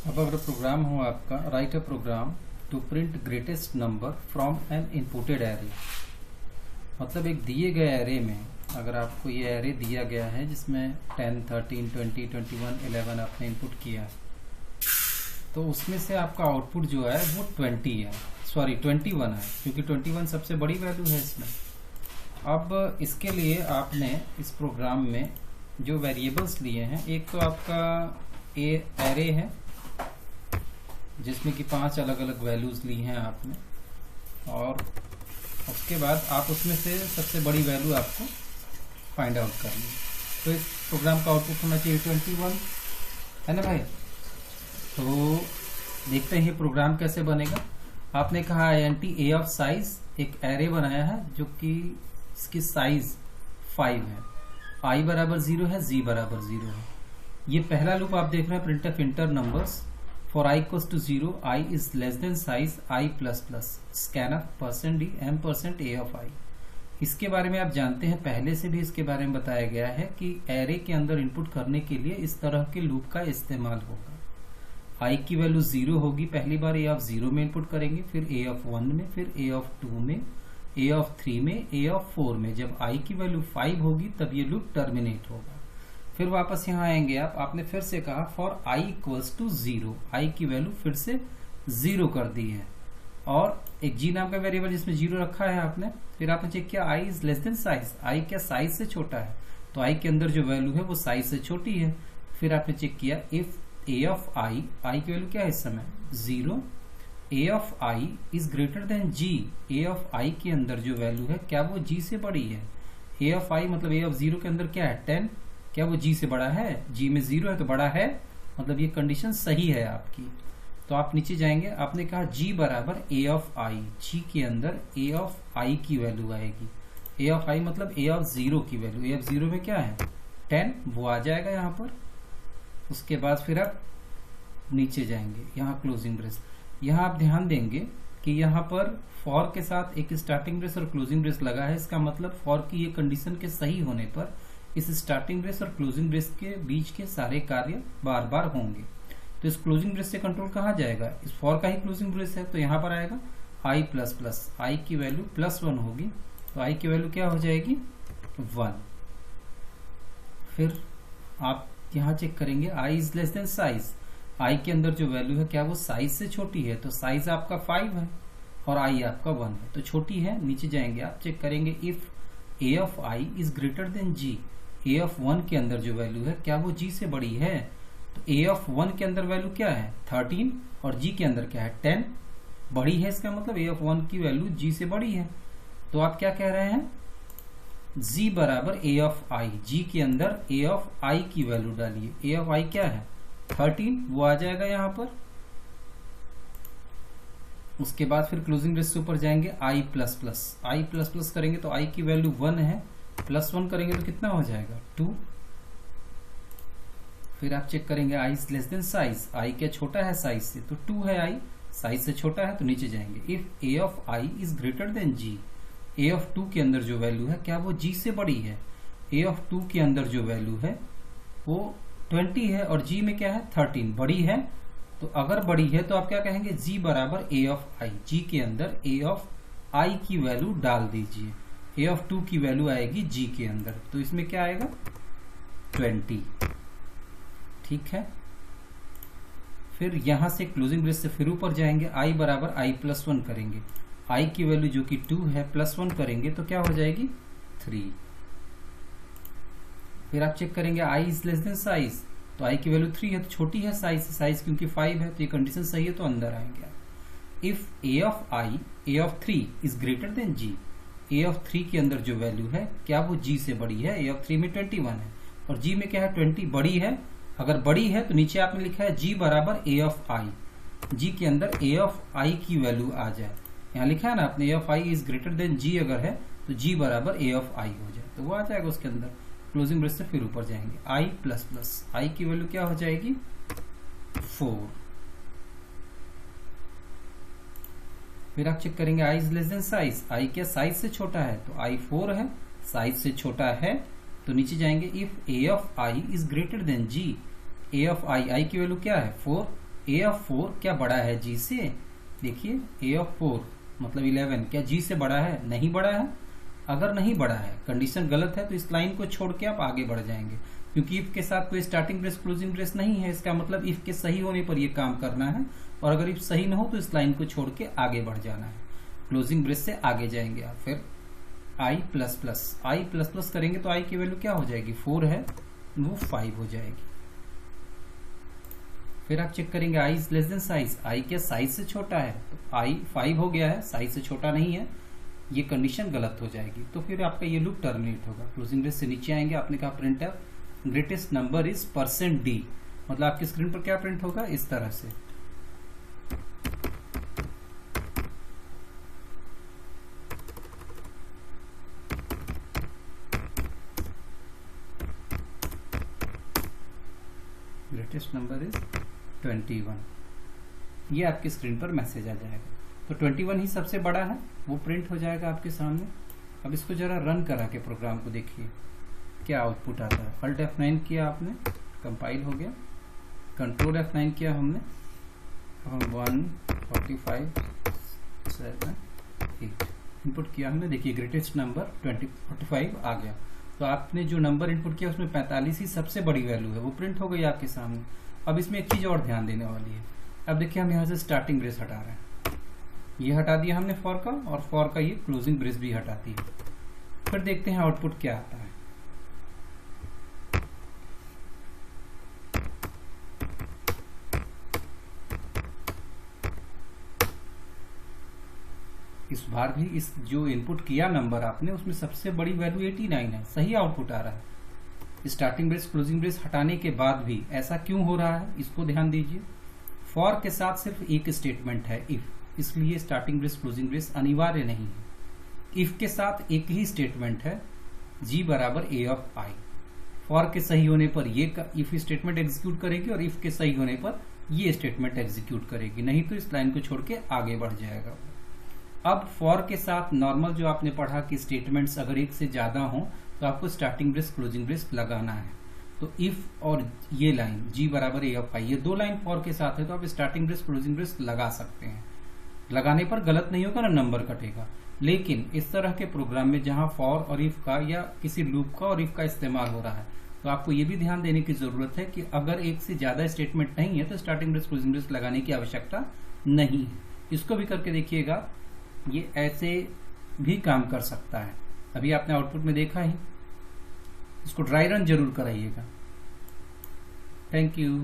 अब अगर प्रोग्राम हो आपका write a program to print greatest number from an inputted array, मतलब एक दिए गए एरे में अगर आपको ये एरे दिया गया है जिसमें 10, 13, 20, 21, 11 आपने इनपुट किया है, तो उसमें से आपका आउटपुट जो है वो 21 है, क्योंकि 21 सबसे बड़ी वैल्यू है इसमें। अब इसके लिए आपने इस प्रोग्राम में जो वेरिएबल्स लिए हैं, एक तो आपका एरे है जिसमें कि 5 अलग अलग वैल्यूज ली हैं आपने, और उसके बाद आप उसमें से सबसे बड़ी वैल्यू आपको फाइंड आउट करनी है। तो इस प्रोग्राम का आउटपुट होना चाहिए 21, है ना भाई। तो देखते हैं ये प्रोग्राम कैसे बनेगा। आपने कहा INT A ऑफ साइज, एक एरे बनाया है जो कि इसकी साइज 5 है, I बराबर 0 है, Z बराबर 0 है। ये पहला लूप आप देख रहे हैं, print of enter numbers for I equals to 0, I is less than size I plus plus, scanf %D M% A of I। इसके बारे में आप जानते हैं, पहले से भी इसके बारे में बताया गया है कि एरे के अंदर इनपुट करने के लिए इस तरह के लूप का इस्तेमाल होगा। I की वैल्यू 0 होगी, पहली बार A ऑफ 0 में इनपुट करेंगे, फिर A ऑफ 1 में, फिर A ऑफ 2 में, A ऑफ 3 में, A ऑफ 4 में। जब I की वैल्यू 5 होगी तब ये लूप टर्मिनेट होगा। फिर वापस यहाँ आएंगे आपने फिर से कहा for I equals to 0, I की वैल्यू फिर से 0 कर दी है, और एक G नाम का वेरिएबल जिसमें 0 रखा है आपने। फिर आपने चेक किया I is less than size, I क्या साइज से छोटा है, तो I के अंदर जो वैल्यू है वो साइज से छोटी है। फिर आपने चेक किया इफ A ऑफ I की वैल्यू क्या है इस समय 0, A of I is greater than G, A of I के अंदर जो वैल्यू है क्या वो G से बड़ी है। A ऑफ I मतलब A ऑफ 0 के अंदर क्या है 10, क्या वो G से बड़ा है, G में 0 है तो बड़ा है, मतलब ये कंडीशन सही है आपकी। तो आप नीचे जाएंगे, आपने कहा G बराबर A ऑफ I, G के अंदर A ऑफ I की वैल्यू आएगी। A ऑफ I मतलब A ऑफ 0 की वैल्यू, A ऑफ 0 में क्या है 10, वो आ जाएगा यहाँ पर। उसके बाद फिर आप नीचे जाएंगे, यहाँ क्लोजिंग ब्रेस। यहाँ आप ध्यान देंगे कि यहाँ पर फॉर के साथ एक स्टार्टिंग ब्रेस और क्लोजिंग ब्रेस लगा है। इसका मतलब फॉर की ये कंडीशन के सही होने पर इस स्टार्टिंग ब्रेस और क्लोजिंग ब्रेस के बीच के सारे कार्य बार बार होंगे। तो इस क्लोजिंग ब्रेस से कंट्रोल कहाँ जाएगा, इस फॉर का ही क्लोजिंग ब्रेस है, तो यहाँ पर आएगा I प्लस प्लस, I की वैल्यू +1 होगी, तो I की वैल्यू क्या हो जाएगी 1। फिर आप यहाँ चेक करेंगे I is less than size, I के अंदर जो वैल्यू है क्या वो साइज से छोटी है, तो साइज आपका 5 है और I आपका 1 है, तो छोटी है। नीचे जाएंगे, आप चेक करेंगे if A of I is greater than G, A of 1 के अंदर जो वैल्यू है क्या वो G से बड़ी है, तो A ऑफ 1 के अंदर वैल्यू क्या है 13 और G के अंदर क्या है 10, बड़ी है, इसका मतलब A ऑफ 1 की वैल्यू G से बड़ी है। तो आप क्या कह रहे हैं G बराबर A ऑफ I, G के अंदर A ऑफ I की वैल्यू डालिए। A ऑफ I क्या है 13, वो आ जाएगा यहाँ पर। उसके बाद फिर क्लोजिंग ब्रेस से ऊपर जाएंगे, I प्लस प्लस करेंगे तो I की वैल्यू 1 है, +1 करेंगे तो कितना हो जाएगा 2। फिर आप चेक करेंगे I is less than size, I क्या छोटा है साइज से, तो 2 है, I साइज से छोटा है, तो नीचे जाएंगे if A of I is greater than G, A of 2 के अंदर जो वैल्यू है क्या वो G से बड़ी है, A ऑफ 2 के अंदर जो वैल्यू है वो 20 है और G में क्या है 13, बड़ी है। तो अगर बड़ी है तो आप क्या कहेंगे G बराबर A ऑफ I, G के अंदर A ऑफ I की वैल्यू डाल दीजिए, A ऑफ 2 की वैल्यू आएगी G के अंदर, तो इसमें क्या आएगा 20, ठीक है। फिर यहां से क्लोजिंग ब्रेस से फिर ऊपर जाएंगे, I बराबर I प्लस 1 करेंगे, I की वैल्यू जो कि 2 है +1 करेंगे तो क्या हो जाएगी 3। फिर आप चेक करेंगे I is less than size, तो I की वैल्यू 3 है तो छोटी है साइज क्योंकि 5 है, तो ये कंडीशन सही है, तो अंदर आएंगे। If A of I, A of 3 is greater than G, A of 3 के अंदर जो वैल्यू है क्या वो G से बड़ी है, A ऑफ 3 में 21 है और G में क्या है 20, बड़ी है। अगर बड़ी है तो नीचे आपने लिखा है G बराबर A ऑफ I, G के अंदर A ऑफ I की वैल्यू आ जाए। यहाँ लिखा है ना आपने A of I is greater than G, अगर है तो G बराबर A ऑफ I हो जाए, तो वो आ जाएगा उसके अंदर। क्लोजिंग ब्रेस से फिर ऊपर जाएंगे, I प्लस प्लस, I की वैल्यू क्या हो जाएगी 4। फिर आप चेक करेंगे I is less than size, I क्या साइज से छोटा है, तो I 4 है, साइज से छोटा है, तो नीचे जाएंगे if A of I is greater than G, A of I, I की वैल्यू क्या है 4, ए ऑफ 4 क्या बड़ा है जी से? देखिए ए ऑफ 4 मतलब 11 क्या जी से बड़ा है? नहीं बड़ा है। अगर नहीं बड़ा है, कंडीशन गलत है, तो इस लाइन को छोड़ के आप आगे बढ़ जाएंगे, क्योंकि इफ के साथ कोई स्टार्टिंग ब्रेस क्लोजिंग ब्रेस नहीं है। इसका मतलब इफ के सही होने पर ये काम करना है, और अगर इफ सही ना हो तो इस लाइन को छोड़ के आगे बढ़ जाना है। क्लोजिंग ब्रेस से आगे जाएंगे आप। फिर आई प्लस प्लस करेंगे तो आई की वैल्यू क्या हो जाएगी? 4 है, वो 5 हो जाएगी। फिर आप चेक करेंगे I is less than size, आई क्या साइज से छोटा है? तो आई 5 हो गया है, साइज से छोटा नहीं है, ये कंडीशन गलत हो जाएगी। तो फिर आपका ये लूप टर्मिनेट होगा। क्लोजिंग ब्रेस से नीचे आएंगे, आपने कहा प्रिंट है ग्रेटेस्ट नंबर इज %d, मतलब आपकी स्क्रीन पर क्या प्रिंट होगा? इस तरह से। ग्रेटेस्ट नंबर इज 21, ये आपकी स्क्रीन पर मैसेज आ जाएगा। तो 21 ही सबसे बड़ा है, वो प्रिंट हो जाएगा आपके सामने। अब इसको जरा रन करा के प्रोग्राम को देखिए क्या आउटपुट आता है। Alt F9 किया आपने, कंपाइल हो गया। कंट्रोल F9 किया हमने, 1 45 7 8 इनपुट किया हमने। देखिए ग्रेटेस्ट नंबर 45 आ गया। तो आपने जो नंबर इनपुट किया उसमें 45 ही सबसे बड़ी वैल्यू है, वो प्रिंट हो गई आपके सामने। अब इसमें एक चीज और ध्यान देने वाली है। अब देखिए हम यहाँ से स्टार्टिंग ब्रेस हटा रहे हैं, ये हटा दिया हमने फॉर का, और फॉर का ये क्लोजिंग ब्रेस भी हटाती है। फिर देखते हैं आउटपुट क्या आता है। इस बार भी इस जो इनपुट किया नंबर आपने, उसमें सबसे बड़ी वैल्यू 89 है, सही आउटपुट आ रहा है। स्टार्टिंग ब्रेस क्लोजिंग ब्रेस हटाने के बाद भी ऐसा क्यों हो रहा है, इसको ध्यान दीजिए। फॉर के साथ सिर्फ एक स्टेटमेंट है इफ, इसलिए स्टार्टिंग ब्रेस क्लोजिंग ब्रेस अनिवार्य नहीं है। इफ के साथ एक ही स्टेटमेंट है, जी बराबर ए ऑफ आई। फॉर के सही होने पर ये इफ स्टेटमेंट एग्जीक्यूट करेगी, और इफ के सही होने पर ये स्टेटमेंट एग्जीक्यूट करेगी, नहीं तो इस लाइन को छोड़ के आगे बढ़ जाएगा। अब फॉर के साथ नॉर्मल जो आपने पढ़ा कि स्टेटमेंट्स अगर एक से ज्यादा हो तो आपको स्टार्टिंग ब्रेस क्लोजिंग ब्रेस लगाना है। तो इफ और ये लाइन जी बराबर ए ऑफ आई, ये दो लाइन फॉर के साथ है, तो आप स्टार्टिंग ब्रेस क्लोजिंग ब्रेस लगा सकते हैं। लगाने पर गलत नहीं होगा ना, नंबर कटेगा। लेकिन इस तरह के प्रोग्राम में जहां फॉर और इफ का या किसी लूप का और इफ का इस्तेमाल हो रहा है, तो आपको ये भी ध्यान देने की जरूरत है कि अगर एक से ज्यादा स्टेटमेंट नहीं है तो स्टार्टिंग ब्रेस क्लोजिंग ब्रेस लगाने की आवश्यकता नहीं है। इसको भी करके देखिएगा, ये ऐसे भी काम कर सकता है। अभी आपने आउटपुट में देखा ही। इसको ड्राई रन जरूर कराइएगा। Thank you.